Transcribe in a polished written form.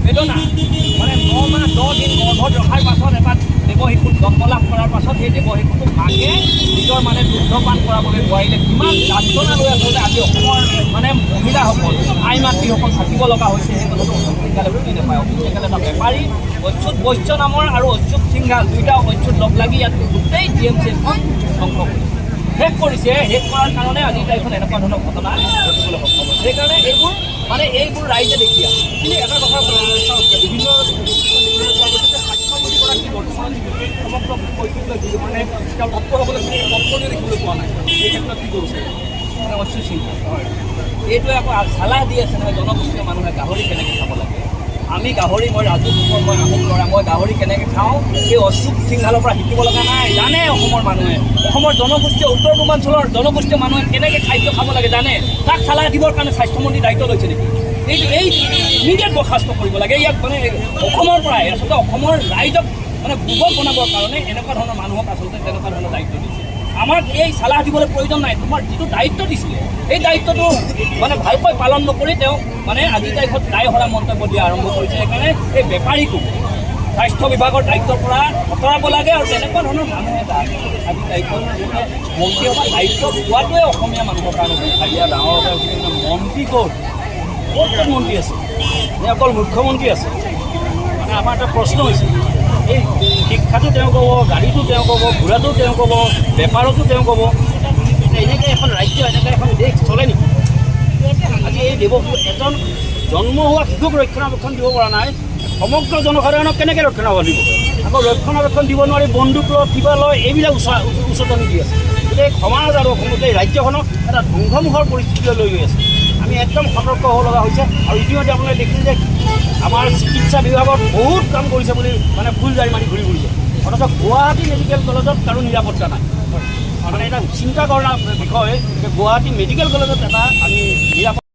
বেদনা মানে 9 মাহ 10 দিন গৰ্ভত ৰখাৰ পাছত এটা দেৱ শিশুত জন্ম লাভ কৰাৰ পাছত সেই দেৱ শিশুটোক মাকে নিজৰ মানে দুগ্ধপান কৰাবলৈ নোৱাৰিলে কিমান যাতনা লৈ আচলতে আজি অসমৰ মানে মহিলাসকল আই মাতৃসকল থাকিব লগা হৈছে সেই কথাটো অচ্যুত সিংহালে বুজি নাপায়। অচ্যুত সিংহালে এটা বেপাৰী অচ্যুত বৈশ্য নামৰ আৰু অচ্যুত সিংহাল দুইটা অচ্যুত লগ লাগি ইয়াত গোটেই DMCখন ধ্বংস কৰিছে, শেষ কৰিছে। শেষ কৰাৰ কাৰণে আজি তাইখন এনেকুৱা ধৰণৰ ঘটনা ঘটিবলৈ সক্ষম হৈছে। সেইকাৰণে এইবোৰ ৰাইজে দেখি আছে। কিন্তু এটা কথা চাওক, বিভিন্ন স্বাস্থ্যমন্ত্ৰীগৰাকী বৰ্তমান সমগ্ৰ পৰিস্থিতিলৈ মানে তেওঁ তৎপৰ হ'বলৈ তৎপৰতা দেখিবলৈ পোৱা নাই, এই ক্ষেত্ৰত কি কৰিছে অচ্যুত সিংহাল এইটোৱে আকৌ চালাহ দি আছে নহয় জনগোষ্ঠীয় মানুহে গাহৰি কেনেকৈ খাব লাগে। আমি গাহৰি মই ৰাজু কুমাৰ মই আহোম ল'ৰা মই গাহৰি কেনেকৈ খাওঁ সেই অচ্যুত সিংহালৰ পৰা শিকিব লগা নাই। জানে অসমৰ মানুহে, অসমৰ জনগোষ্ঠীয় উত্তৰ পূৰ্বাঞ্চলৰ জনগোষ্ঠীয় মানুহে কেনেকৈ খাদ্য খাব লাগে জানে। তাক চালাহ দিবৰ কাৰণে স্বাস্থ্যমন্ত্ৰী দায়িত্ব লৈছে নেকি? এই ইমিডিয়েট বৰ্খাস্ত কৰিব লাগে। ইয়াক মানে অসমৰ পৰাই আচলতে অসমৰ ৰাইজক মানে বুজক বনাবৰ কাৰণে এনেকুৱা ধৰণৰ মানুহক আচলতে তেনেকুৱা ধৰণৰ দায়িত্ব দিছে। আমাক এই চালাহ দিবলৈ প্ৰয়োজন নাই। তোমাৰ যিটো দায়িত্ব দিছিলে সেই দায়িত্বটো মানে ভালকৈ পালন নকৰি তেওঁ মানে আজি তাৰিখত দায়হৰা মন্তব্য দিয়া আৰম্ভ কৰিছে। সেইকাৰণে এই বেপাৰীটো স্বাস্থ্য বিভাগৰ দায়িত্বৰ পৰা আঁতৰাব লাগে আৰু তেনেকুৱা ধৰণৰ মানুহে আজি দায়িত্ব মন্ত্ৰীসভাৰ দায়িত্ব পোৱাটোৱে অসমীয়া মানুহৰ কাৰণে ভাবিয়া ডাঙৰ মন্ত্ৰী ক'ত মন্ত্ৰী আছে নে অকল মুখ্যমন্ত্ৰী আছে? মানে আমাৰ এটা প্ৰশ্ন হৈছে, এই শিক্ষাটো তেওঁ ক'ব, গাড়ীটো তেওঁ ক'ব, ঘোঁৰাটো তেওঁ ক'ব, বেপাৰতো তেওঁ ক'ব। এনেকৈ এখন ৰাজ্য এনেকৈ এখন দেশ চলে নেকি? আজি এই এজন জন্ম হোৱা শিশুক ৰক্ষণাবেক্ষণ দিব পৰা নাই, সমগ্ৰ জনসাধাৰণক কেনেকৈ ৰক্ষণাবেক্ষণ দিব? আকৌ ৰক্ষণাবেক্ষণ দিব নোৱাৰি বন্দুক লয় কিবা লয় এইবিলাক উচতনি দি আছে। গোটেই সমাজ আৰু গোটেই ৰাজ্যখনক এটা ধ্বংসমুখৰ পৰিস্থিতিলৈ লৈ গৈ আছে। আমি একদম সতৰ্ক হ'ব লগা হৈছে। আৰু ইতিমধ্যে আপোনালোকে দেখিছে যে আমাৰ চিকিৎসা বিভাগত বহুত কাম কৰিছে বুলি মানে ফুল জাৰি মাৰি ঘূৰি ফুৰিছে, অথচ গুৱাহাটী মেডিকেল কলেজত কাৰো নিৰাপত্তা নাই। মানে এটা চিন্তা কৰাৰ বিষয় যে গুৱাহাটী মেডিকেল কলেজত এটা আমি নিৰাপত্তা